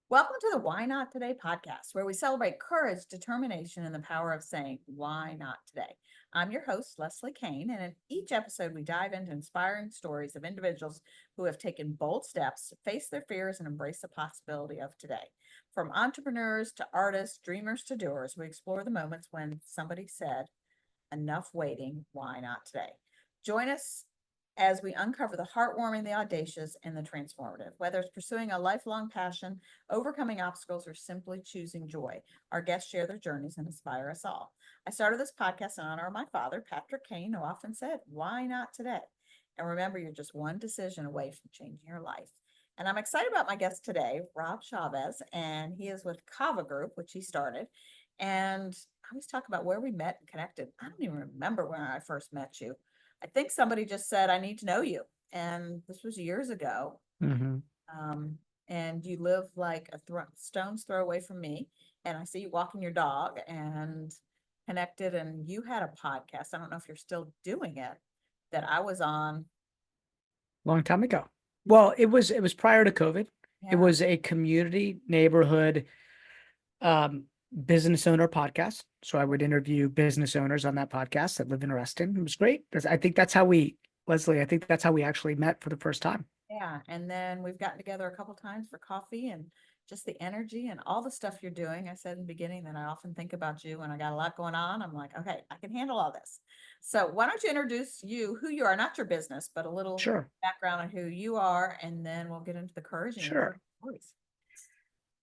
Welcome to the Why Not Today podcast, where we celebrate courage, determination, and the power of saying, Why not today? I'm your host, Leslie Kane, and in each episode, we dive into inspiring stories of individuals who have taken bold steps, faced their fears, and embraced the possibility of today. From entrepreneurs to artists, dreamers to doers, we explore the moments when somebody said, Enough waiting, why not today? Join us as we uncover the heartwarming, the audacious, and the transformative. Whether it's pursuing a lifelong passion, overcoming obstacles, or simply choosing joy, our guests share their journeys and inspire us all. I started this podcast in honor of my father, Patrick Kane, who often said, Why not today? And remember, you're just one decision away from changing your life. And I'm excited about my guest today, Rob Chavez, and he is with CAVA Group, which he started. And I always talk about where we met and connected. I don't even remember when I first met you. I think somebody just said, I need to know you. And this was years ago. Hmm. Um, and you live like a stone's throw away from me. And I see you walking your dog and connected. And you had a podcast. I don't know if you're still doing it that I was on. Long time ago. Well, it was prior to COVID. It Yeah. was a community neighborhood um, business owner podcast. So I would interview business owners on that podcast that live in Reston. It was great. I think that's how we, Leslie, I think that's how we actually met for the first time. Yeah, and then we've gotten together a couple times for coffee and just the energy and all the stuff you're doing. I said in the beginning that I often think about you when I got a lot going on. I'm like, okay, I can handle all this. So why don't you introduce you, who you are, not your business, but a little Sure, background on who you are, and then we'll get into the courage and your sure. stories.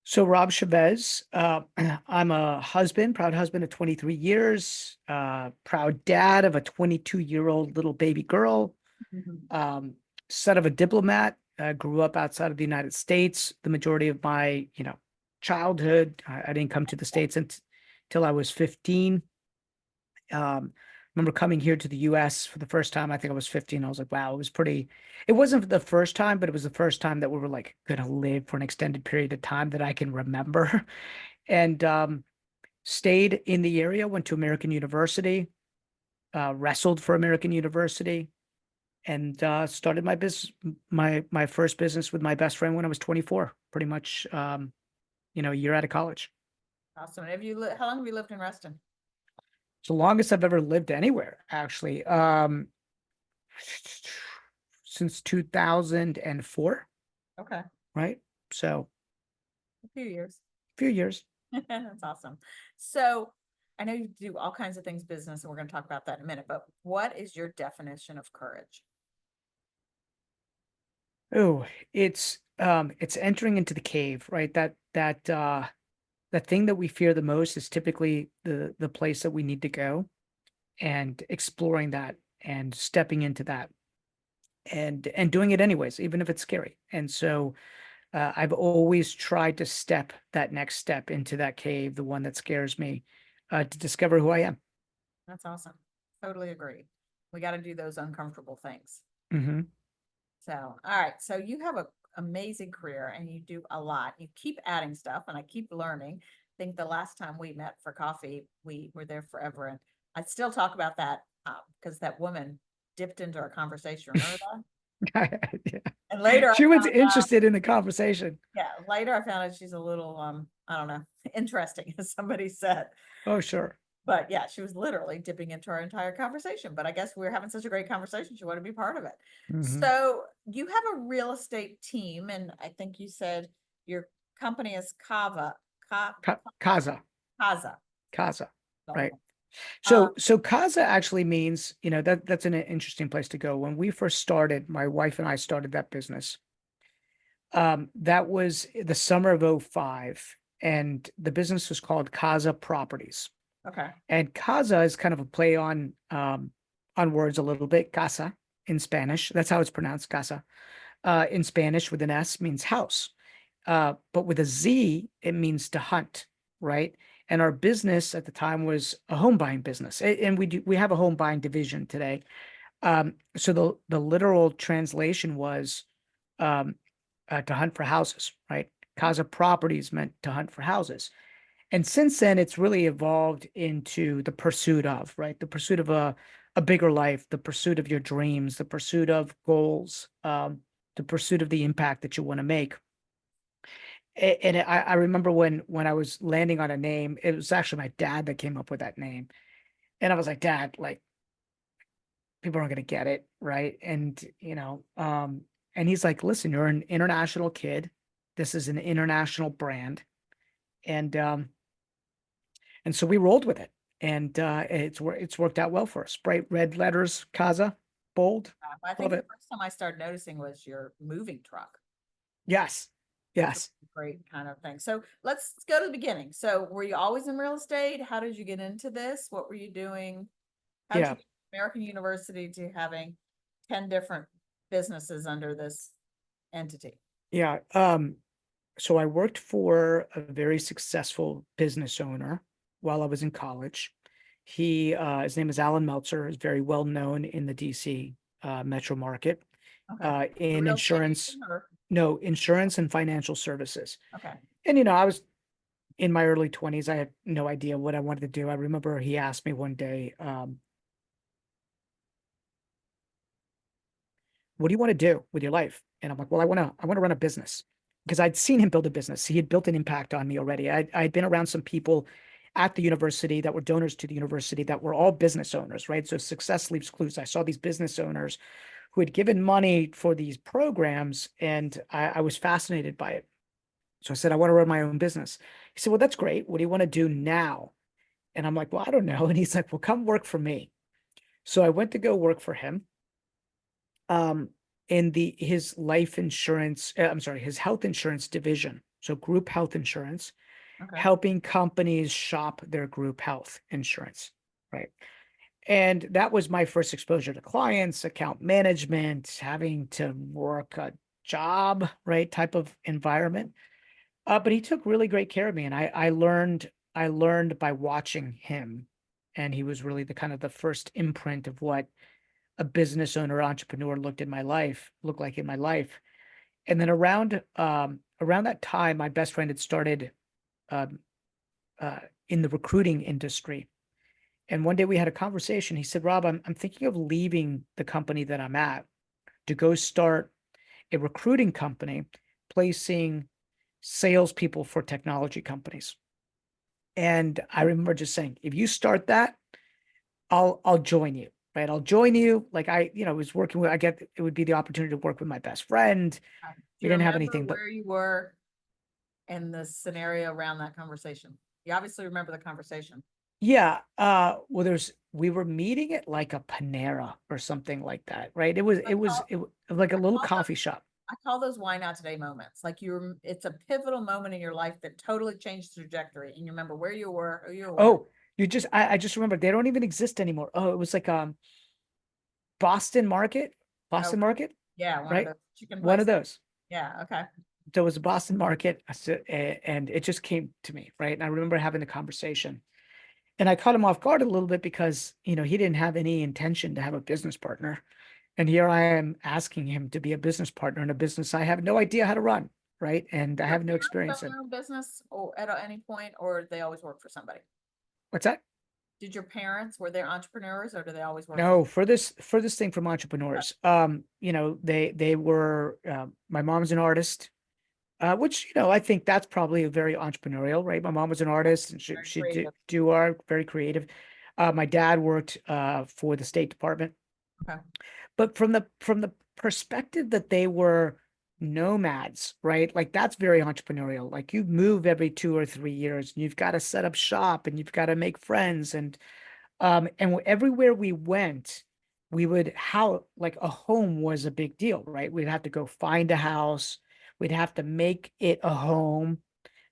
So Rob Chavez, I'm a husband, proud husband of 23 years, proud dad of a 22-year-old little baby girl, Mhm. um, son of a diplomat, grew up outside of the United States. The majority of my, childhood, I didn't come to the States until I was 15. Remember coming here to the US for the first time. I think I was 15. I was like, wow, it wasn't the first time, but it was the first time that we were like going to live for an extended period of time that I can remember. And stayed in the area, went to American University, wrestled for American University, and started my first business with my best friend when I was 24, pretty much, a year out of college. Awesome. How long have you lived in Reston? It's the longest I've ever lived anywhere, actually. Since 2004, Okay, right? So a few years. a few years. That's awesome. So I know you do all kinds of things business, and we're going to talk about that in a minute, but what is your definition of courage? Oh, it's entering into the cave, right? That thing that we fear the most is typically the place that we need to go, and exploring that and stepping into that and doing it anyways, even if it's scary. And so I've always tried to step that next step into that cave, the one that scares me, to discover who I am. That's awesome. Totally agree. We got to do those uncomfortable things. Hmm. So, all right. So you have a amazing career and you do a lot. You keep adding stuff and I keep learning. I think the last time we met for coffee, we were there forever. And I still talk about that because that woman dipped into our conversation. Remember that? Yeah. And later She I was found out, interested in the conversation. yeah, later I found out she's a little, I don't know, interesting, as somebody said. Oh, sure. But yeah, she was literally dipping into our entire conversation. But I guess we are having such a great conversation. She wanted to be part of it. Hmm. So you have a real estate team, and I think you said your company is CAZA, Kaza. CAZA, right? Um, So CAZA actually means, that's an interesting place to go. When we first started, my wife and I started that business. That was the summer of '05, and the business was called CAZA Properties. okay. And casa is kind of a play on words a little bit. Casa in Spanish. That's how it's pronounced, casa. In Spanish with an S means house. But with a Z, it means to hunt, right? And our business at the time was a home buying business. And we have a home buying division today. So the literal translation was um, to hunt for houses, right? Casa properties meant to hunt for houses. And since then, it's really evolved into the pursuit of, right? The pursuit of a bigger life, the pursuit of your dreams, the pursuit of goals, the pursuit of the impact that you want to make. And I remember when I was landing on a name, it was actually my dad that came up with that name. And I was like, Dad, like people aren't gonna get it, right? And he's like, listen, you're an international kid. This is an international brand. And and so we rolled with it. And it's worked out well for us. Bright red letters, CAZA, bold. I think Love the it. first time I started noticing was your moving truck, Yes. which was Yes. a great kind of thing. So let's go to the beginning. So were you always in real estate? How did you get into this? What were you doing? How did you Yeah. go from American University to having 10 different businesses under this entity? Yeah. So I worked for a very successful business owner while I was in college. His name is Alan Meltzer, is very well known in the DC metro market, Okay. The in real estate insurance, agent or, no, insurance and financial services. okay. And, I was in my early 20s. I had no idea what I wanted to do. I remember he asked me one day, what do you want to do with your life? And I'm like, well, I want to run a business because I'd seen him build a business. He had built an impact on me already. I'd been around some people at the university that were donors to the university that were all business owners, right? So success leaves clues. I saw these business owners who had given money for these programs, and I was fascinated by it. So I said, I want to run my own business. He said, well, that's great. What do you want to do now? And I'm like, well, I don't know. And he's like, well, come work for me. So I went to go work for him. Um, in his life insurance, I'm sorry, his health insurance division. So group health insurance, Okay. helping companies shop their group health insurance, right? And that was my first exposure to clients, account management, having to work a job, right? Type of environment. But he took really great care of me, and I learned by watching him, and he was really the kind of the first imprint of what a business owner entrepreneur looked like in my life. And then around that time, my best friend had started um, in the recruiting industry. And one day we had a conversation. He said, Rob, I'm thinking of leaving the company that I'm at to go start a recruiting company, placing salespeople for technology companies. And I remember just saying, if you start that, I'll join you. Right. I'll join you. Like was working with, it would be the opportunity to work with my best friend. Do We you didn't have remember anything, but where you were in the scenario around that conversation? You obviously remember the conversation. yeah. Well, we were meeting at like a Panera or something like that. Right. It was like a I little call those coffee shop. I call those why not today moments. Like it's a pivotal moment in your life that totally changed the trajectory. And you remember where you were, who you were with. Oh, I just remember they don't even exist anymore. Oh, it was like, Boston Market, Oh, Boston Market, yeah, one of right? those chicken One of places. those. Yeah, okay. There was a Boston Market, and it just came to me, right? And I remember having the conversation, and I caught him off guard a little bit because, he didn't have any intention to have a business partner. And here I am asking him to be a business partner in a business I have no idea how to run, right? And I Your have no parents own experience in. their own business or at any point, or they always work for somebody? What's that? Did your parents, were they entrepreneurs or do they always work for? No, for this thing from entrepreneurs. They were, my mom's an artist. Which, I think that's probably a very entrepreneurial, right? My mom was an artist and Very she did creative. do art, very creative. My dad worked for the State Department, Okay. but from the perspective that they were nomads, right? Like that's very entrepreneurial. Like you move every 2 or 3 years, and you've got to set up shop and you've got to make friends, and everywhere we went, we would how like a home was a big deal, right? We'd have to go find a house, we'd have to make it a home,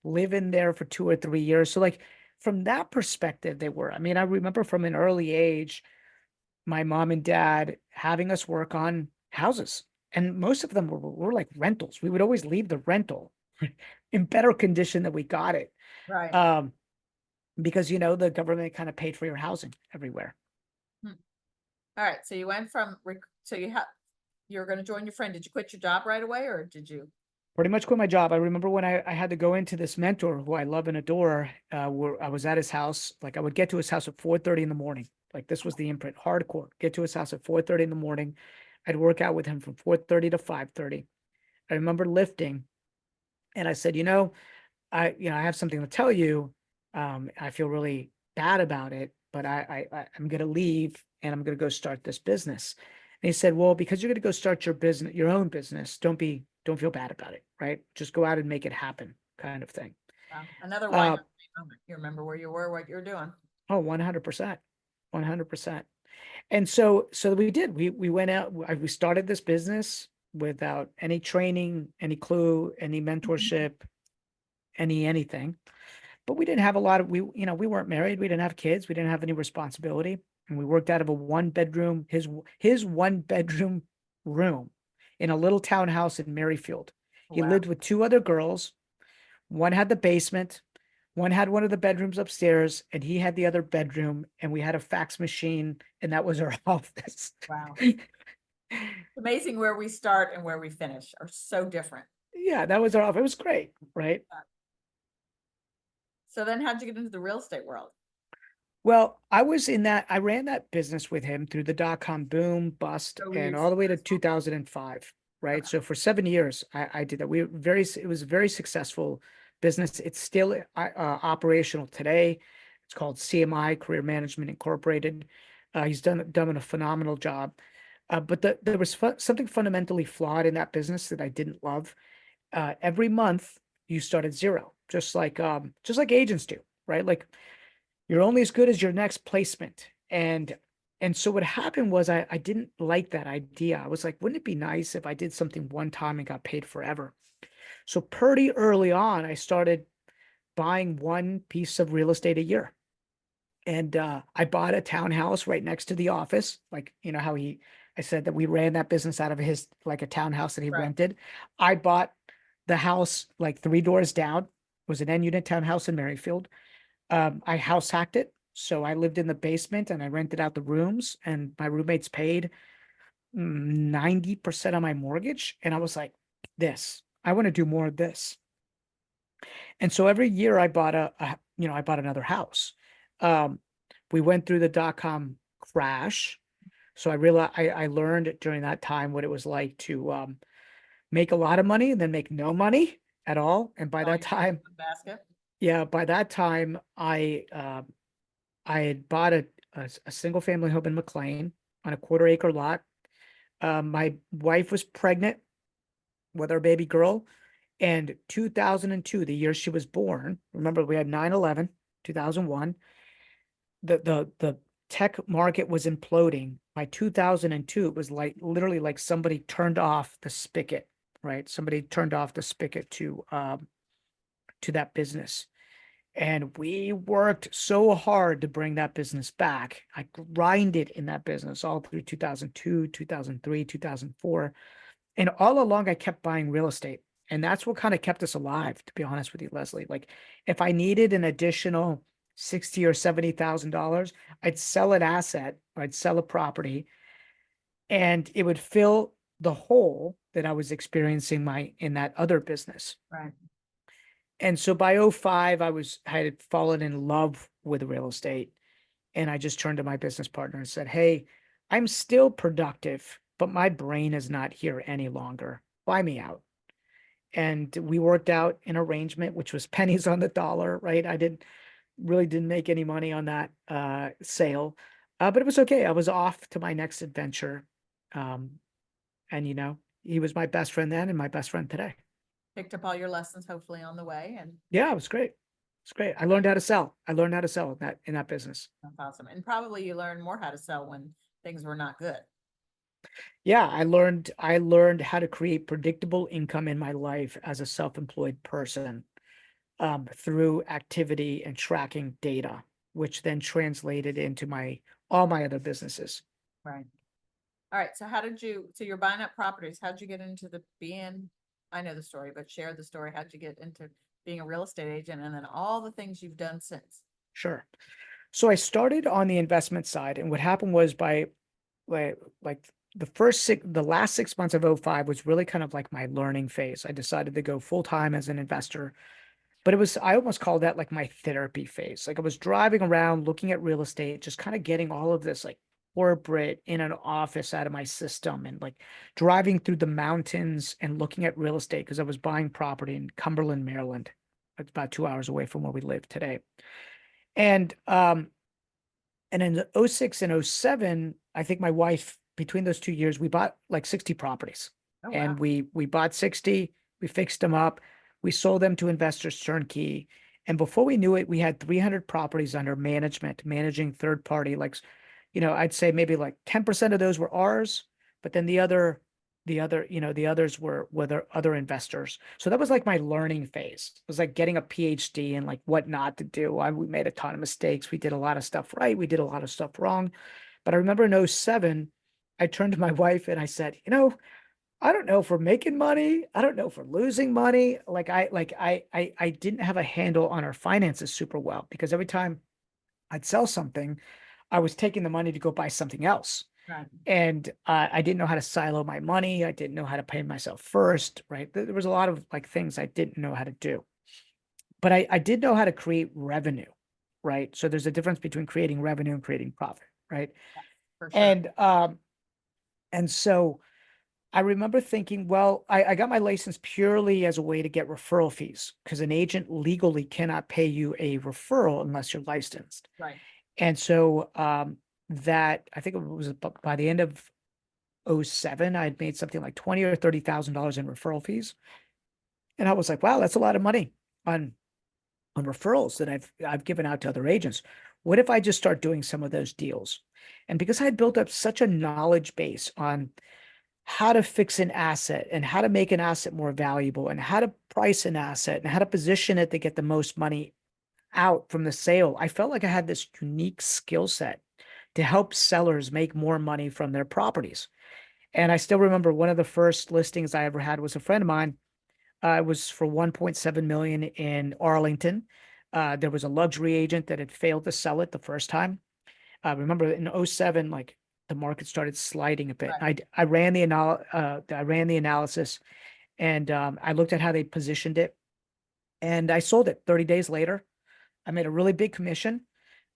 live in there for 2 or 3 years. So like from that perspective, they were. I mean, I remember from an early age, my mom and dad having us work on houses. And most of them were like rentals. We would always leave the rental in better condition than we got it. Right. Um, because the government kind of paid for your housing everywhere. Hmm. All right. So you went from, so you were going to join your friend. Did you quit your job right away or did you? Pretty much quit my job. I remember when I had to go into this mentor who I love and adore, where I was at his house. Like I would get to his house at 4:30 in the morning. Like this was the imprint, hardcore. Get to his house at 4:30 in the morning. I'd work out with him from 4:30 to 5:30. I remember lifting And I said, I have something to tell you. I feel really bad about it, but I'm going to leave and I'm going to go start this business. And he said, well, because you're going to go start your own business, don't feel bad about it, right? Just go out and make it happen, kind of thing. Wow. Another why Uh, not today moment. You remember where you were, what you were doing. oh, 100%, 100%. And so we did, we went out, we started this business without any training, any clue, any mentorship, anything. But we didn't have a lot of, we weren't married. We didn't have kids. We didn't have any responsibility. And we worked out of a one bedroom, his one bedroom room in a little townhouse in Maryfield. He Wow. lived with two other girls. One had the basement, one had one of the bedrooms upstairs, and he had the other bedroom. And we had a fax machine, and that was our office. Wow. Amazing where we start and where we finish are so different. Yeah, that was our office. It was great, right? So then how'd you get into the real estate world? Well, I ran that business with him through the dot-com boom, bust, So were you and all the way to successful? 2005, right? Okay. So for 7 years, I did that. It was a very successful business. It's still operational today. It's called CMI, Career Management Incorporated. He's done a phenomenal job. But there was something fundamentally flawed in that business that I didn't love. Every month you start at zero, just like agents do, right? Like you're only as good as your next placement. And so what happened was I didn't like that idea. I was like, wouldn't it be nice if I did something one time and got paid forever? So pretty early on, I started buying one piece of real estate a year. And I bought a townhouse right next to the office. Like, I said that we ran that business out of his, like a townhouse that he Right. rented. I bought the house like 3 doors down. It was an end unit townhouse in Maryfield. I house hacked it. So I lived in the basement and I rented out the rooms, and my roommates paid 90% of my mortgage. And I was like, I want to do more of this. And so every year I bought I bought another house. Um, we went through the dot-com crash. So I learned during that time what it was like to make a lot of money and then make no money at all. And by All that your eggs in time, one basket. yeah, by that time I had bought a single family home in McLean on a 1/4 acre lot. My wife was pregnant with our baby girl, and 2002, the year she was born, remember we had 9/11, 2001, the tech market was imploding. By 2002, it was like literally like somebody turned off the spigot, right? Somebody turned off the spigot to that business. And we worked so hard to bring that business back. I grinded in that business all through 2002, 2003, 2004. And all along, I kept buying real estate. And that's what kind of kept us alive, to be honest with you, Leslie. Like if I needed an additional 60 or $70,000, I'd sell an asset, or I'd sell a property, and it would fill the hole that I was experiencing in that other business. Right. And so by '05, I had fallen in love with real estate. And I just turned to my business partner and said, hey, I'm still productive, but my brain is not here any longer. Buy me out. And we worked out an arrangement, which was pennies on the dollar, right? I didn't make any money on that sale. But it was okay. I was off to my next adventure. And he was my best friend then and my best friend today. Picked up all your lessons hopefully on the way, and Yeah, it was great. It's great. I learned how to sell. I learned how to sell in that business. that's awesome. And probably you learned more how to sell when things were not good. Yeah, I learned how to create predictable income in my life as a self-employed person through activity and tracking data, which then translated into all my other businesses. Right. All right. So so you're buying up properties. How'd you get into I know the story, but share the story. How'd you get into being a real estate agent and then all the things you've done since? Sure. So I started on the investment side, and what happened was like the last 6 months of '05 was really kind of like my learning phase. I decided to go full time as an investor, but I almost call that like my therapy phase. Like I was driving around looking at real estate, just kind of getting all of this like corporate in an office out of my system and like driving through the mountains and looking at real estate because I was buying property in Cumberland, Maryland. It's about 2 hours away from where we live today. And and in the '06 and '07, I think my wife, between those 2 years, we bought like 60 properties. Oh, wow. And we bought 60, we fixed them up, we sold them to investors turnkey. And before we knew it, we had 300 properties under management, managing third party. Like, I'd say maybe like 10% of those were ours, but then the others were other investors. So that was like my learning phase. It was like getting a PhD and like what not to do. We made a ton of mistakes. We did a lot of stuff right. We did a lot of stuff wrong. But I remember in '07, I turned to my wife and I said, I don't know if we're making money. I don't know if we're losing money. I didn't have a handle on our finances super well because every time I'd sell something, I was taking the money to go buy something else. Right. And I didn't know how to silo my money. I didn't know how to pay myself first, right? There was a lot of like things I didn't know how to do, but I did know how to create revenue, right? So there's a difference between creating revenue and creating profit, right? For sure. And so I remember thinking, well, I got my license purely as a way to get referral fees because an agent legally cannot pay you a referral unless you're licensed. Right. And so that I think it was by the end of '07, I had made something like $20,000 or $30,000 in referral fees. And I was like, wow, that's a lot of money on referrals that I've given out to other agents. What if I just start doing some of those deals? And because I had built up such a knowledge base on how to fix an asset and how to make an asset more valuable and how to price an asset and how to position it to get the most money out from the sale, I felt like I had this unique skill set to help sellers make more money from their properties. And I still remember one of the first listings I ever had was a friend of mine. It was for 1.7 million in Arlington. There was a luxury agent that had failed to sell it the first time. Remember in '07, like the market started sliding a bit. Right. I ran the analysis and I looked at how they positioned it and I sold it 30 days later. I made a really big commission.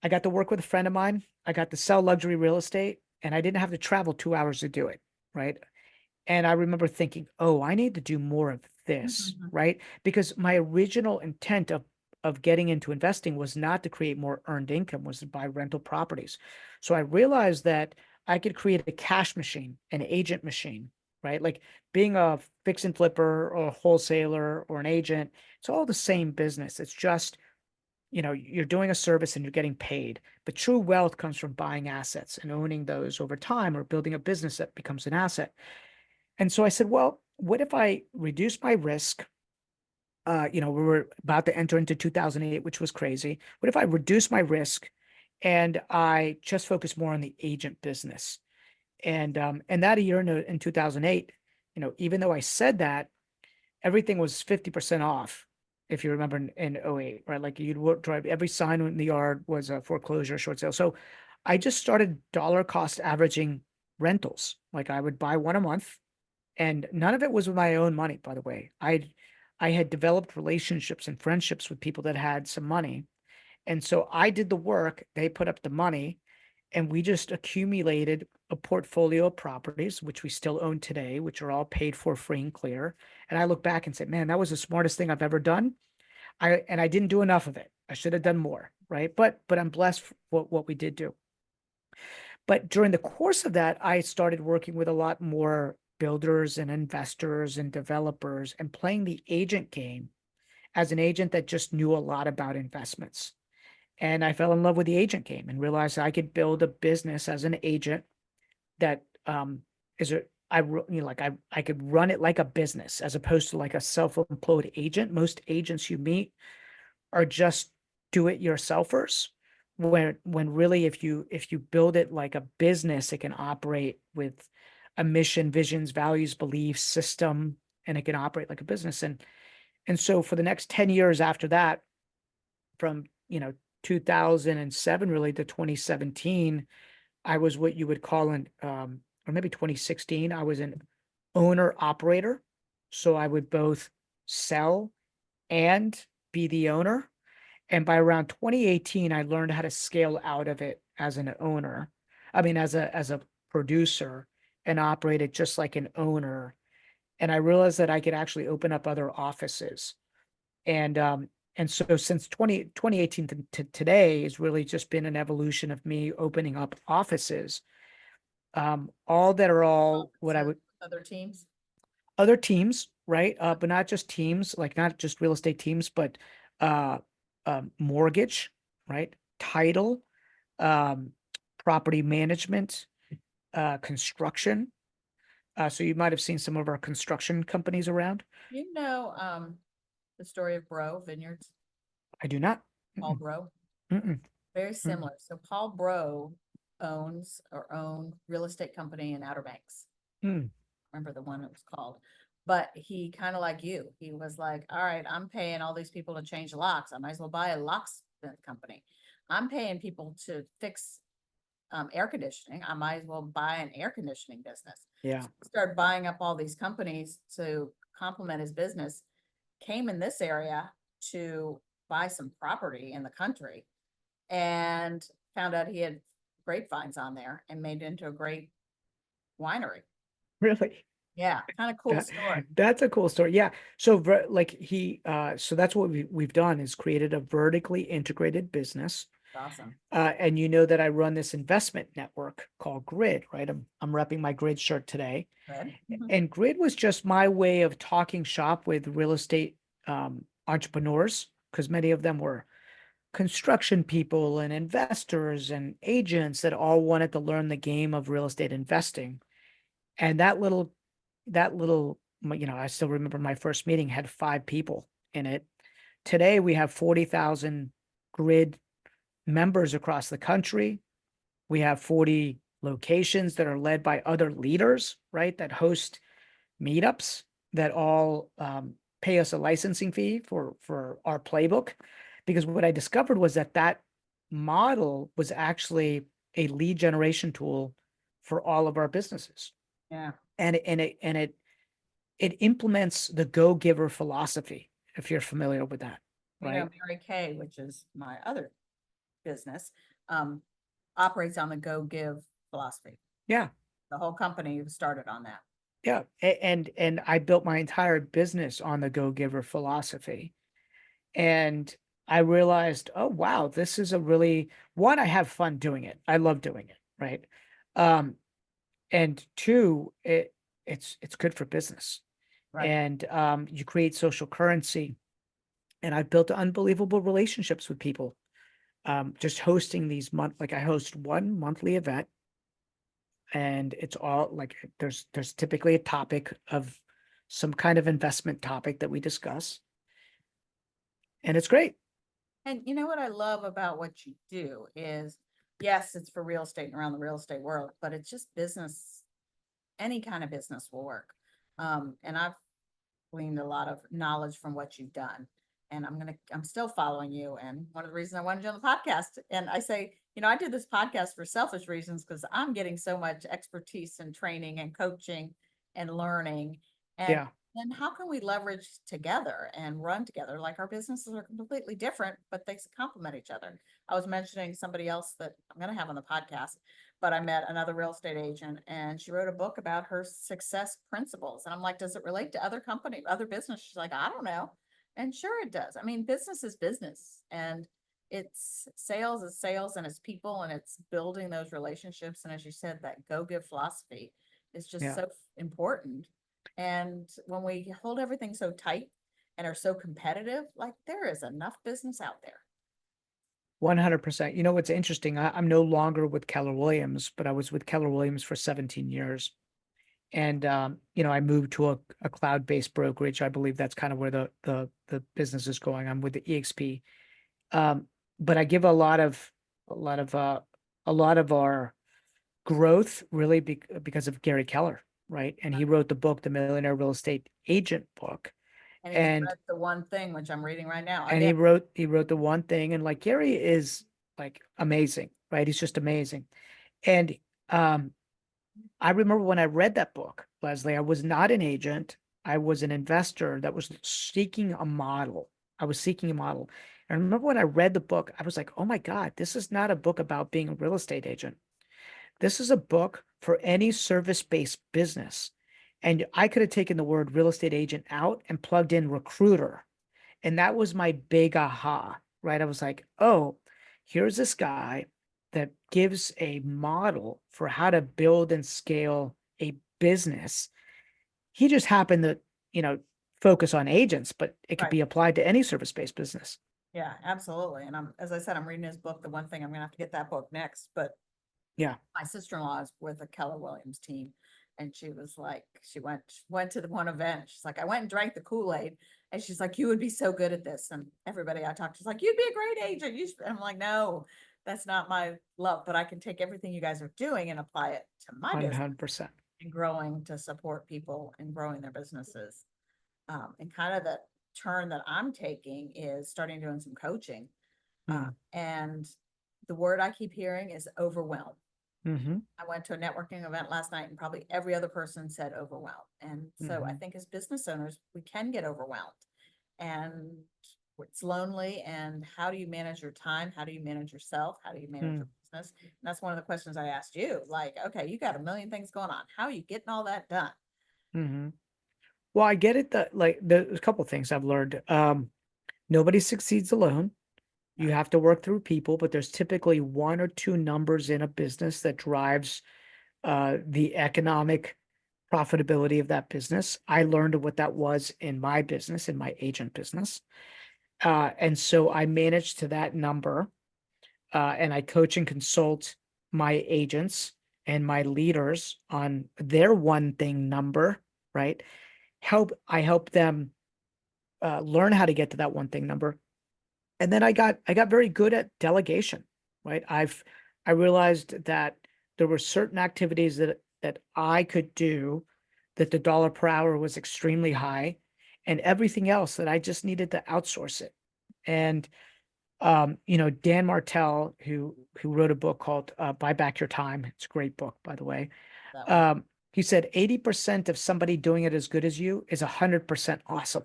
I got to work with a friend of mine. I got to sell luxury real estate and I didn't have to travel 2 hours to do it. Right. And I remember thinking, oh, I need to do more of this, Mhm. right? Because my original intent of getting into investing was not to create more earned income, was to buy rental properties. So I realized that I could create a cash machine, an agent machine, right? Like being a fix and flipper or a wholesaler or an agent, it's all the same business. It's just, you're doing a service and you're getting paid. But true wealth comes from buying assets and owning those over time or building a business that becomes an asset. And so I said, well, what if I reduce my risk? We were about to enter into 2008, which was crazy. What if I reduce my risk and I just focus more on the agent business? And that year in 2008, even though I said that, everything was 50% off. If you remember in '08, right? Like drive every sign in the yard was a foreclosure, short sale. So I just started dollar cost averaging rentals. Like I would buy one a month and none of it was with my own money, by the way. I had developed relationships and friendships with people that had some money. And so I did the work, they put up the money, and we just accumulated a portfolio of properties, which we still own today, which are all paid for free and clear. And I look back and say, man, that was the smartest thing I've ever done. I didn't do enough of it. I should have done more, right? But I'm blessed for what we did do. But during the course of that, I started working with a lot more builders and investors and developers and playing the agent game as an agent that just knew a lot about investments. And I fell in love with the agent game and realized I could build a business as an agent that is a I could run it like a business as opposed to like a self-employed agent. Most agents you meet are just do-it-yourselfers. When really if you build it like a business, it can operate with a mission, visions, values, beliefs, system, and it can operate like a business. And so for the next 10 years after that, from 2007 really to 2017, I was what you would call or maybe 2016, I was an owner operator. So I would both sell and be the owner. And by around 2018, I learned how to scale out of it as an owner. I mean, as a producer, and operate it just like an owner. And I realized that I could actually open up other offices. And so since 2018 to today has really just been an evolution of me opening up offices. All that are all what I Offices, would other teams. other teams, right? But not just teams, like not just real estate teams, but uh, mortgage, right? Title, um, property management, construction. So you might have seen some of our construction companies around. You know, the story of Bro Vineyards, I do not. Paul Mm-mm, Bro, mm-mm, very mm-mm. similar. So Paul Bro owns or owned real estate company in Outer Banks. Mm. Remember the one it was called. But he kind of like you, he was like, all right, I'm paying all these people to change locks. I might as well buy a locksmith company. I'm paying people to fix air conditioning. I might as well buy an air conditioning business. Yeah, So he started buying up all these companies to complement his business, came in this area to buy some property in the country and found out he had grapevines on there and made it into a great winery. really. Yeah, kind of cool That story. that's a cool story. Yeah. So like so that's what we've done is created a vertically integrated business. Awesome. And you know that I run this investment network called Grid, right? I'm repping my Grid shirt today. Good. Mhm. And Grid was just my way of talking shop with real estate entrepreneurs, because many of them were construction people and investors and agents that all wanted to learn the game of real estate investing. And I still remember my first meeting had 5 people in it. Today we have 40,000 Grid members across the country. We have 40 locations that are led by other leaders, right? That host meetups that all pay us a licensing fee for our playbook. Because what I discovered was that model was actually a lead generation tool for all of our businesses. Yeah. And it implements the go-giver philosophy, if you're familiar with that, You know, right? Mary Kay, which is my other business, um, operates on the go give philosophy. Yeah. The whole company started on that. Yeah. And I built my entire business on the go-giver philosophy. And I realized, oh wow, this is a really one, I have fun doing it. I love doing it, right? Um, and two, it's good for business. Right. And you create social currency. And I've built unbelievable relationships with people. Just hosting these like I host one monthly event, and it's all like there's typically a topic of some kind of investment topic that we discuss, and it's great. And you know what I love about what you do is, yes, it's for real estate and around the real estate world, but it's just business. Any kind of business will work. And I've gleaned a lot of knowledge from what you've done. And I'm still following you. And one of the reasons I wanted you on the podcast, and I say, I did this podcast for selfish reasons because I'm getting so much expertise and training and coaching and learning. And Yeah. then how can we leverage together and run together? Like our businesses are completely different, but they complement each other. I was mentioning somebody else that I'm going to have on the podcast, but I met another real estate agent and she wrote a book about her success principles. And I'm like, does it relate to other company, other business? She's like, I don't know. And sure it does. I mean, business is business and it's sales is sales and it's people and it's building those relationships. And as you said, that go give philosophy is just Yeah. so important. And when we hold everything so tight and are so competitive, like there is enough business out there. 100%. You know what's interesting? I'm no longer with Keller Williams, but I was with Keller Williams for 17 years. And I moved to a cloud-based brokerage. I believe that's kind of where the business is going. I'm with the EXP. Um, but I give a lot of a lot of our growth really because of Gary Keller, right? And he wrote the book, The Millionaire Real Estate Agent book. And he's And read the one thing, which I'm reading right now and again. he wrote the one thing, and like Gary is like amazing, right? He's just amazing. And um I remember when I read that book, Leslie, I was not an agent. I was an investor that was seeking a model. I was seeking a model. And I remember when I read the book, I was like, oh my God, this is not a book about being a real estate agent. this is a book for any service-based business. And I could have taken the word real estate agent out and plugged in recruiter. And that was my big aha, right? I was like, oh, here's this guy that gives a model for how to build and scale a business. He just happened to, you know, focus on agents, but it could Right. be applied to any service-based business. Yeah, absolutely. And as I said, I'm reading his book. The one thing I'm gonna have to get that book next, but Yeah, my sister-in-law is with the Keller Williams team. And she was like, she went to the one event. She's like, I went and drank the Kool-Aid. And she's like, you would be so good at this. And everybody I talked to is like, you'd be a great agent. And I'm like, no, that's not my love, but I can take everything you guys are doing and apply it to my business 100%. and growing to support people and growing their businesses. And kind of the turn that I'm taking is starting doing some coaching. Mm. And the word I keep hearing is overwhelm. Mm-hmm. I went to a networking event last night and probably every other person said overwhelmed. And so I Mm-hmm. think as business owners, we can get overwhelmed and it's lonely. And how do you manage your time? How do you manage yourself? How do you manage Mm. your business? And that's one of the questions I asked you. Like, okay, you got a million things going on. How are you getting all that done? Mm-hmm. Well, I get it that like there's a couple of things I've learned. Nobody succeeds alone. You have to work through people, but there's typically one or two numbers in a business that drives the economic profitability of that business. I learned what that was in my business, in my agent business. And so I managed to that number, and I coach and consult my agents and my leaders on their one thing number, right? I help them learn how to get to that one thing number. And then I got very good at delegation, right? I realized that there were certain activities that I could do that the dollar per hour was extremely high, and everything else that I just needed to outsource it. And Dan Martell, who wrote a book called Buy Back Your Time. It's a great book, by the way. That one. He said 80% of somebody doing it as good as you is 100% awesome.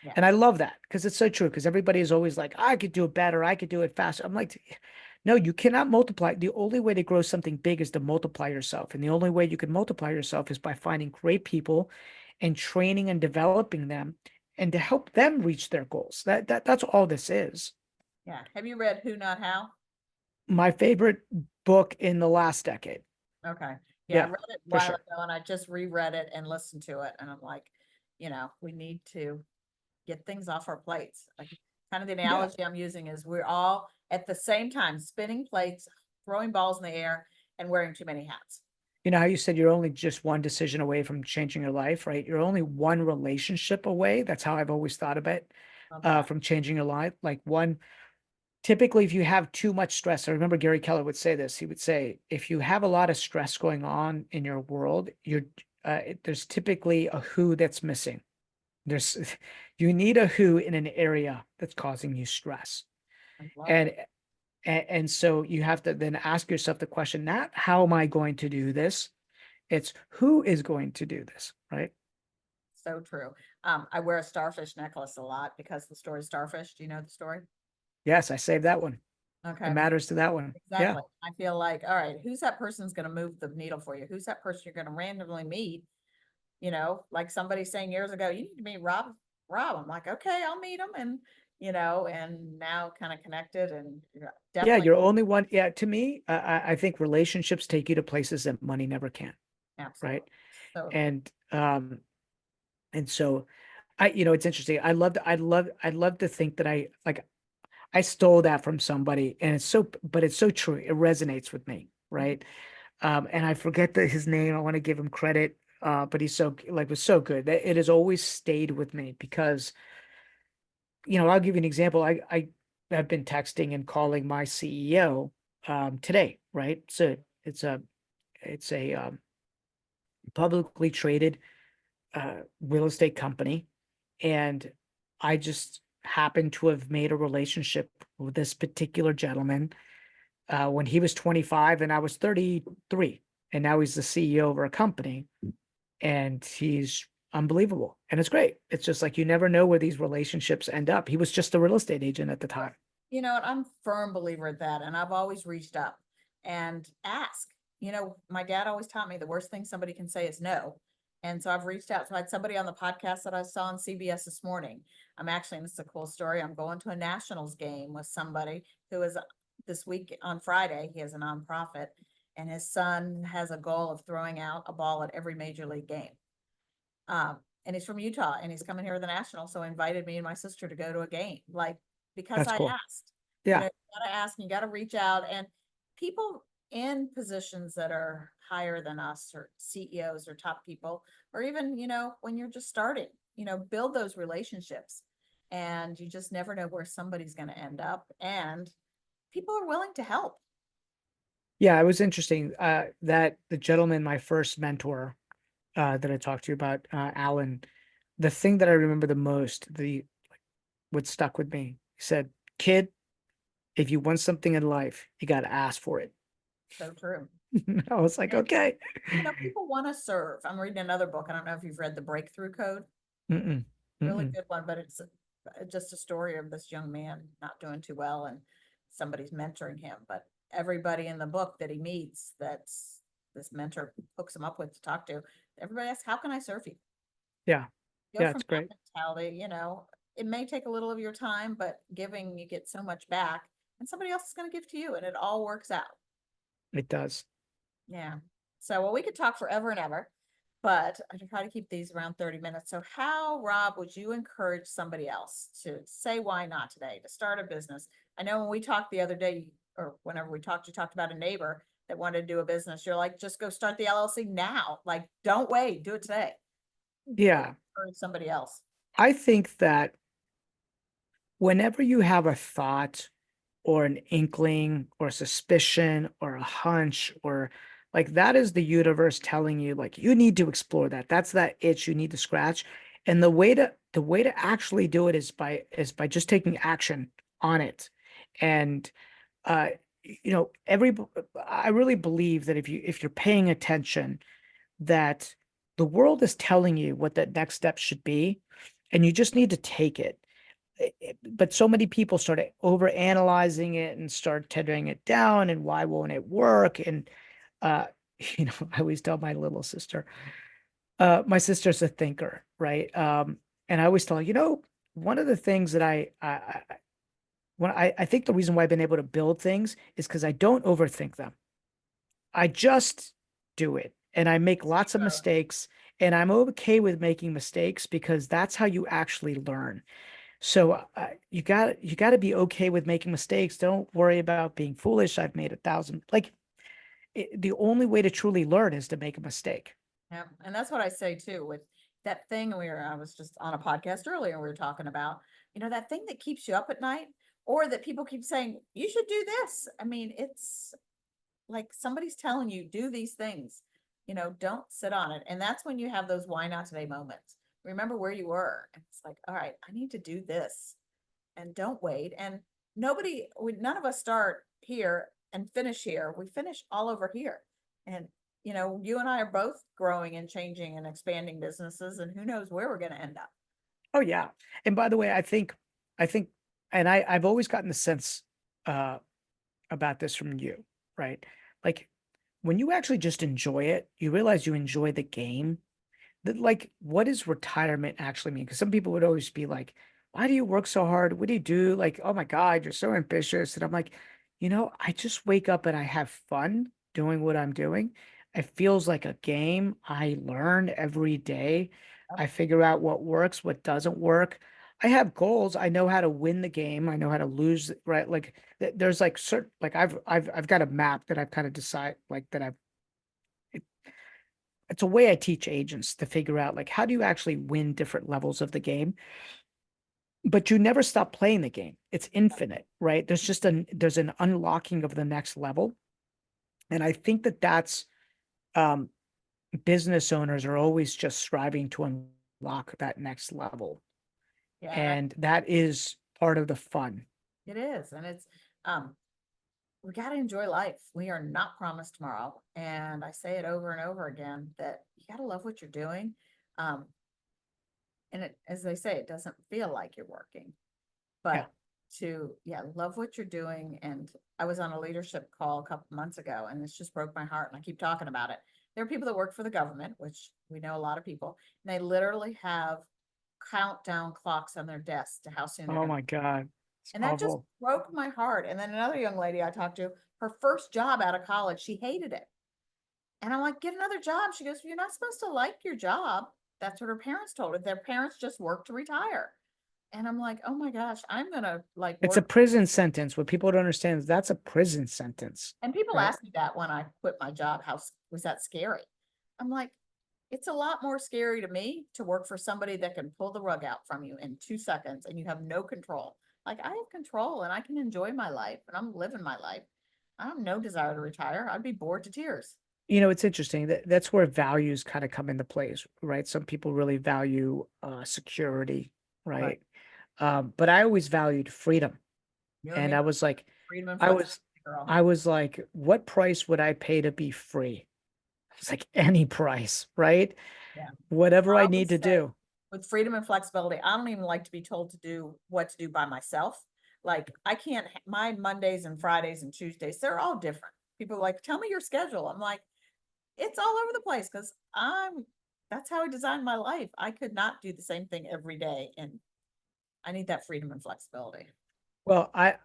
Yeah. And I love that because it's so true. Because everybody is always like, I could do it better. I could do it faster. I'm like, no, you cannot multiply. The only way to grow something big is to multiply yourself. And the only way you can multiply yourself is by finding great people and training and developing them and to help them reach their goals. That's all this is. Yeah. Have you read Who Not How? My favorite book in the last decade. Okay. Yeah, I Yeah, read it a for while sure. ago and I just reread it and listened to it. And I'm like, we need to get things off our plates. Like kind of the Yeah. analogy I'm using is we're all at the same time spinning plates, throwing balls in the air, and wearing too many hats. You know how you said you're only just one decision away from changing your life, right? You're only one relationship away. That's how I've always thought of it, Love that. from changing your life. Like typically, if you have too much stress, I remember Gary Keller would say this. He would say, if you have a lot of stress going on in your world, there's typically a who that's missing. There's you need a who in an area that's causing you stress. I love And it. and so you have to then ask yourself the question, not how am I going to do this? It's who is going to do this, right? So true. I wear a starfish necklace a lot because the story Starfish. Do you know the story? Yes, I saved that one. It Okay. matters to that one. Yeah. Exactly. I feel like, all right, who's that person's going to move the needle for you? Who's that person you're going to randomly meet? Like somebody saying years ago, you need to meet Rob. I'm like, okay, I'll meet him. And now kind of connected and Yeah, definitely, you're only one. Yeah, to me, I think relationships take you to places that money never can, absolutely. right? So true. And so it's interesting. I'd love to think that I stole that from somebody, and but it's so true. It resonates with me, Mhm. right? And I forget his name. I want to give him credit, but he's was so good. It has always stayed with me because, I'll give you an example. I have been texting and calling my CEO today, right? So it's a publicly traded real estate company, and I just happened to have made a relationship with this particular gentleman when he was 25 and I was 33, and now he's the CEO of our company, and he's unbelievable, and it's great. It's just like you never know where these relationships end up. He was just a real estate agent at the time. I'm a firm believer at that. And I've always reached up and ask. my dad always taught me the worst thing somebody can say is no. And so I've reached out. So I had somebody on the podcast that I saw on CBS this morning. And this is a cool story. I'm going to a Nationals game with somebody who is this week on Friday. He has a nonprofit, and his son has a goal of throwing out a ball at every major league game. And he's from Utah, and he's coming here to the Nationals. So he invited me and my sister to go to a game, like, because That's I cool. asked. Yeah. You gotta ask, and you gotta reach out, and people in positions that are higher than us, or CEOs or top people, or even, when you're just starting, build those relationships, and you just never know where somebody's going to end up, and people are willing to help. Yeah, it was interesting that the gentleman, my first mentor that I talked to you about, Alan, the thing that I remember the most, what stuck with me, he said, "Kid, if you want something in life, you got to ask for it." So true. I was like, And, okay. people want to serve. I'm reading another book. I don't know if you've read The Breakthrough Code. Mm-mm, Really mm-mm. good one, but it's just a story of this young man not doing too well, and somebody's mentoring him. But everybody in the book that he meets, that's this mentor hooks him up with to talk to, everybody asks, how can I serve you? Yeah, Go yeah, from it's that great. mentality. It may take a little of your time, but giving, you get so much back, and somebody else is going to give to you, and it all works out. It does. Yeah. So, well, we could talk forever and ever, but I try to keep these around 30 minutes. So how, Rob, would you encourage somebody else to say why not today, to start a business? I know when we talked the other day, or whenever we talked, you talked about a neighbor that wanted to do a business. You're like, just go start the LLC now. Like, don't wait, do it today. What would Yeah, you encourage somebody else? I think that whenever you have a thought or an inkling or a suspicion or a hunch, or like, that is the universe telling you, like, you need to explore that. That's that itch you need to scratch. And the way to actually do it is by just taking action on it. And uh every I really believe that if you're paying attention, that the world is telling you what that next step should be, and you just need to take it. But so many people start over analyzing it and start tearing it down, and why won't it work? And uh I always tell my little sister, my sister's a thinker, right? And I always tell her, one of the things that I think the reason why I've been able to build things is because I don't overthink them. I just do it, and I make lots of mistakes, and I'm okay with making mistakes because that's how you actually learn. So you got to be okay with making mistakes. Don't worry about being foolish. I've made 1,000. Like, the only way to truly learn is to make a mistake. Yeah, and that's what I say too with that thing I was just on a podcast earlier, we were talking about, that thing that keeps you up at night, or that people keep saying, you should do this. I mean, it's like somebody's telling you, do these things, don't sit on it. And that's when you have those why not today moments. Remember where you were. And it's like, all right, I need to do this, and don't wait. And none of us start here and finish here. We finish all over here. And, you and I are both growing and changing and expanding businesses, and who knows where we're going to end up. Oh yeah. And by the way, I think, and I've always gotten the sense uh about this from you, right? Like, when you actually just enjoy it, you realize you enjoy the game. That, like, what does retirement actually mean? Because some people would always be like, why do you work so hard? What do you do? Like, oh my God, you're so ambitious. And I'm like, I just wake up and I have fun doing what I'm doing. It feels like a game. I learn every day. I figure out what works, what doesn't work. I have goals. I know how to win the game. I know how to lose, right? Like, there's like certain, like, I've got a map that I've kind of decide, like, that it's a way I teach agents to figure out, like, how do you actually win different levels of the game, but you never stop playing the game. It's infinite, right? There's an unlocking of the next level. And I think that's um business owners are always just striving to unlock that next level. Yeah, and And that is part of the fun. it is. And um, we got to enjoy life. We are not promised tomorrow. And I say it over and over again that you got to love what you're doing. Um, and as they say, it doesn't feel like you're working, Yeah. but yeah, love what you're doing. And I was on a leadership call a couple months ago, and this just broke my heart, and I keep talking about it. There are people that work for the government, which we know a lot of people, and they literally have countdown clocks on their desks to how soon they're Oh gonna, my God. It's and that just awful. broke my heart. And then another young lady I talked to, her first job out of college, she hated it. And I'm like, get another job. She goes, you're not supposed to like your job. That's what her parents told her. Their parents just work to retire. And I'm like, oh my gosh, I'm gonna like It's a work. prison sentence. What people don't understand is that's a prison sentence, And people right? ask me that when I quit my job, was that scary? I'm like, it's a lot more scary to me to work for somebody that can pull the rug out from you in 2 seconds and you have no control. Like I have control and I can enjoy my life and I'm living my life. I have no desire to retire. I'd be bored to tears. It's interesting that that's where values kind of come into place, right? Some people really value security, Right. right? But I always valued freedom. You and And me, I was like, freedom and I was, flexibility, girl. I was like, what price would I pay to be free? It's like any price, right? Yeah. Whatever I I need always to say do. with freedom and flexibility, I don't even like to be told to do what to do by myself. Like I can't, my Mondays and Fridays and Tuesdays, they're all different. People are like, tell me your schedule. I'm like, it's all over the place because that's how I designed my life. I could not do the same thing every day. And I need that freedom and flexibility. Well, I'm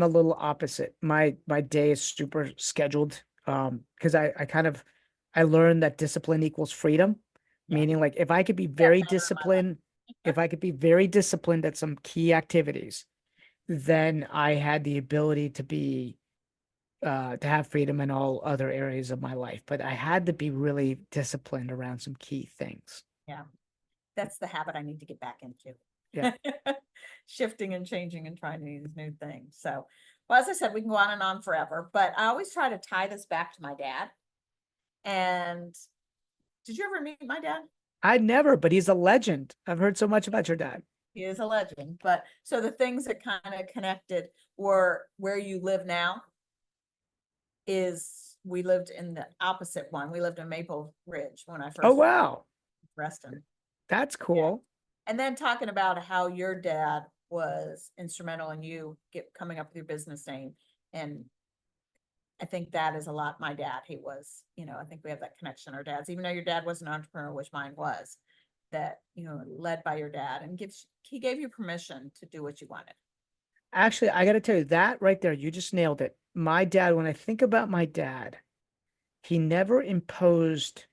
a little opposite. My day is super scheduled. Because I learned that discipline equals freedom, Yeah. meaning like if I could be That very better in my life. disciplined, if I could be very disciplined at some key activities, then I had the ability to have freedom in all other areas of my life. But I had to be really disciplined around some key things. Yeah. That's the habit I need to get back into. Yeah. Shifting and changing and trying these new things. So, well, as I said, we can go on and on forever, but I always try to tie this back to my dad. And did you ever meet my dad? I never, but he's a legend. I've heard so much about your dad. He is a legend. But so the things that kind of connected were where you live now is we lived in the opposite one. We lived in Maple Ridge when I Oh, first wow. Reston. That's Yeah. cool. And then talking about how your dad was instrumental in you coming up with your business name. And I think that is a lot. My dad, he was, I think we have that connection, our dads, even though your dad was an entrepreneur, which mine was, that, led by your dad and he gave you permission to do what you wanted. Actually, I got to tell you that right there, you just nailed it. My dad, when I think about my dad, he never imposed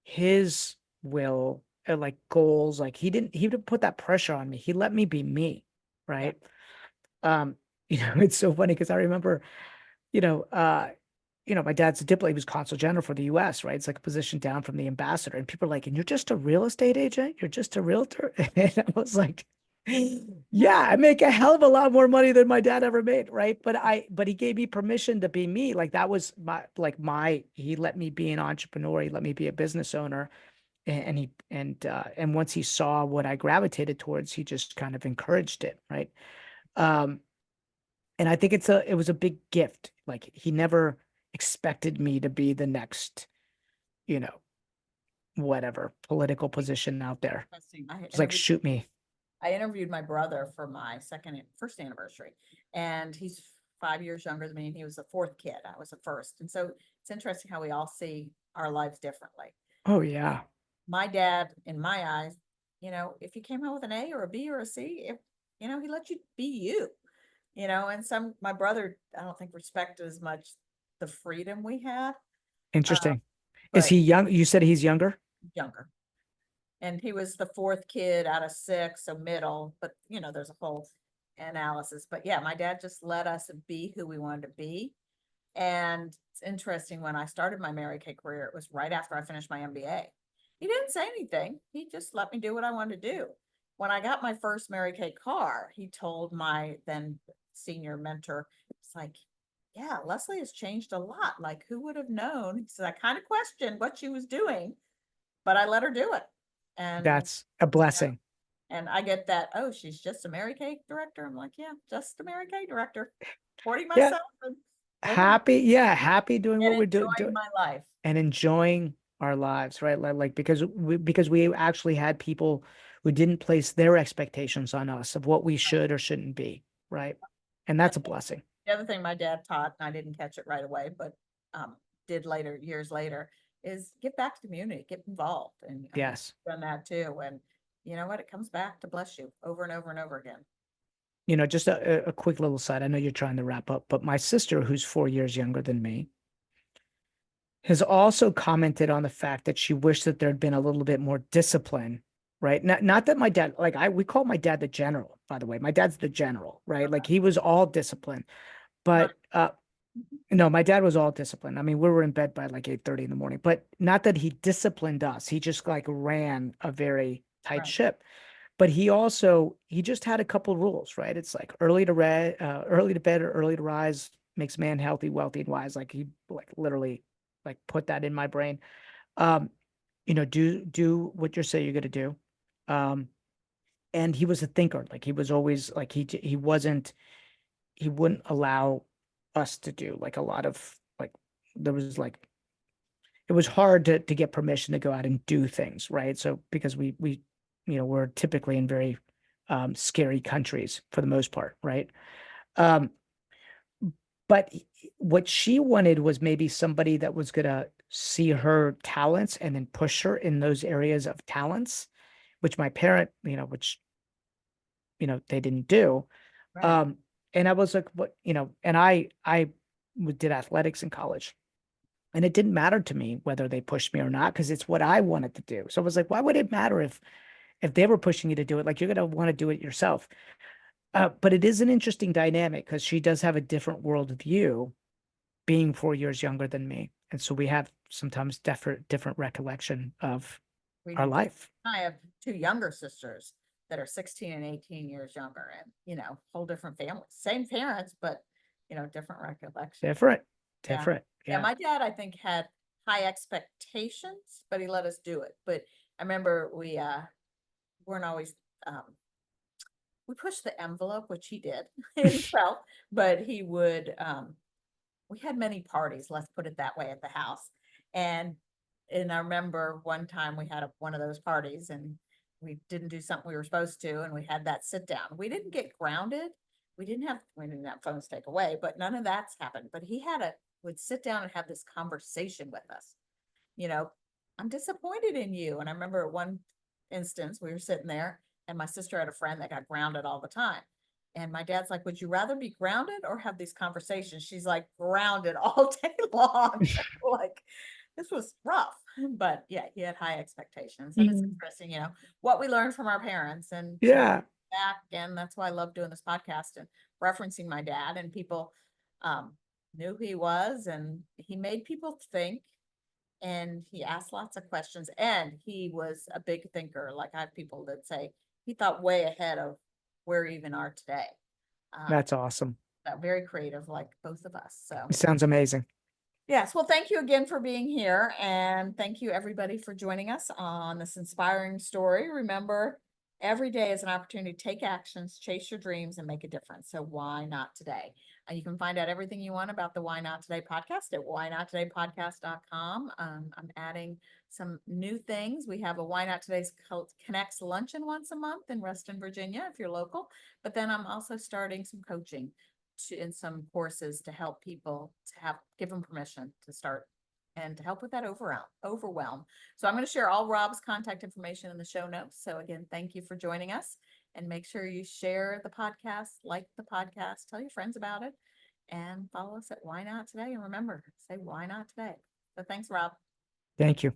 his will or like goals. Like he didn't put that pressure on me. He let me be me, Yeah. right? Um, it's so funny because I remember, you know, uh, my dad's a diplomat. He was consul general for the US, right? It's like a position down from the ambassador. And people are like, and you're just a real estate agent? You're just a realtor? And I was like, yeah, I make a hell of a lot more money than my dad ever made, right? But he gave me permission to be me. Like that was he let me be an entrepreneur. He let me be a business owner. And once he saw what I gravitated towards, he just kind of encouraged it, right? Um, and I think it was a big gift. Like he never expected me to be the next, you know, whatever political position out there. Interesting. It's like, shoot me. I interviewed my brother for my first anniversary, and he's 5 years younger than me, and he was the fourth kid. I was the first. And so it's interesting how we all see our lives differently. Oh yeah. My dad, in my eyes, if you came out with an A or a B or a C, he let you be you, and my brother, I don't think respected as much the freedom we had, Interesting. Is but he young? You said he's younger? younger. And he was the fourth kid out of six, so middle, but there's a whole analysis. But yeah, my dad just let us be who we wanted to be. And it's interesting, when I started my Mary Kay career, it was right after I finished my MBA. He didn't say anything. He just let me do what I wanted to do. When I got my first Mary Kay car, he told my then senior mentor, it's like, yeah, Leslie has changed a lot. Like, who would have known? He said, I kind of questioned what she was doing, but I let her do it. And That's a blessing. and I get that, oh, she's just a Mary Kay director. I'm like, yeah, just a Mary Kay director, supporting Yeah. myself and making Happy doing and what we're doing enjoying my life. and enjoying our lives, right? Like because we actually had people who didn't place their expectations on us of what we should or shouldn't be, right? And that's a blessing. The other thing my dad taught, and I didn't catch it right away, but did later, years later, is get back to the community, get involved. And I've Yes. done that too. And you know what? It comes back to bless you over and over and over again. Just a quick little side. I know you're trying to wrap up, but my sister, who's 4 years younger than me, has also commented on the fact that she wished that there'd been a little bit more discipline, right? Not that my dad, like we call my dad the general, by the way. My dad's the general, right? Like he was all discipline. But no, my dad was all disciplined. I mean, we were in bed by like 8:30 in the morning, but not that he disciplined us. He just like ran a very tight Right. ship. But he just had a couple rules, right? It's like early to bed or early to rise makes man healthy, wealthy, and wise. Like he like literally like put that in my brain. Um, do what you say you're gonna do. Um, and he was a thinker. Like he was always like he wouldn't allow us to do like a lot of like there was like it was hard to get permission to go out and do things, right? So because we we're typically in very scary countries for the most part, right? Um, but what she wanted was maybe somebody that was gonna see her talents and then push her in those areas of talents, which my parent, which they didn't do. Right. Um, and I was like, what, and I did athletics in college. And it didn't matter to me whether they pushed me or not, because it's what I wanted to do. So I was like, why would it matter if they were pushing you to do it? Like you're gonna want to do it yourself. But it is an interesting dynamic because she does have a different worldview, being 4 years younger than me. And so we have sometimes different recollection of We our do. life. I have two younger sisters that are 16 and 18 years younger, and whole different families, same parents, but different recollections. Different, Yeah. different. Yeah, Yeah. my dad, I think, had high expectations, but he let us do it. But I remember we weren't always we pushed the envelope, which he did himself, but he would we had many parties, let's put it that way, at the house. And I remember one time we had one of those parties and we didn't do something we were supposed to, and we had that sit down. We didn't get grounded. We didn't have phones take away, but none of that's happened. But he would sit down and have this conversation with us. You know, I'm disappointed in you. And I remember at one instance we were sitting there and my sister had a friend that got grounded all the time. And my dad's like, would you rather be grounded or have these conversations? She's like, grounded all day long. Like, this was rough. But yeah, he had high expectations. And it's Mm. interesting, what we learned from our parents and to Yeah. back. And that's why I love doing this podcast and referencing my dad. And people knew who he was, and he made people think, and he asked lots of questions, and he was a big thinker. Like I have people that say he thought way ahead of where we even are today. That's awesome. Very creative, like both of us. So It sounds amazing. yes, well, thank you again for being here, and thank you everybody for joining us on this inspiring story. Remember, every day is an opportunity to take actions, chase your dreams, and make a difference. So why not today? And you can find out everything you want about the Why Not Today podcast at whynottodaypodcast.com. I'm adding some new things. We have a Why Not Today's Connects luncheon once a month in Reston, Virginia, if you're local. But then I'm also starting some coaching in some courses to help people give them permission to start and to help with that overwhelm. So I'm going to share all Rob's contact information in the show notes. So again, thank you for joining us, and make sure you share the podcast, like the podcast, tell your friends about it, and follow us at Why Not Today. And remember, say why not today. So thanks, Rob. Thank you.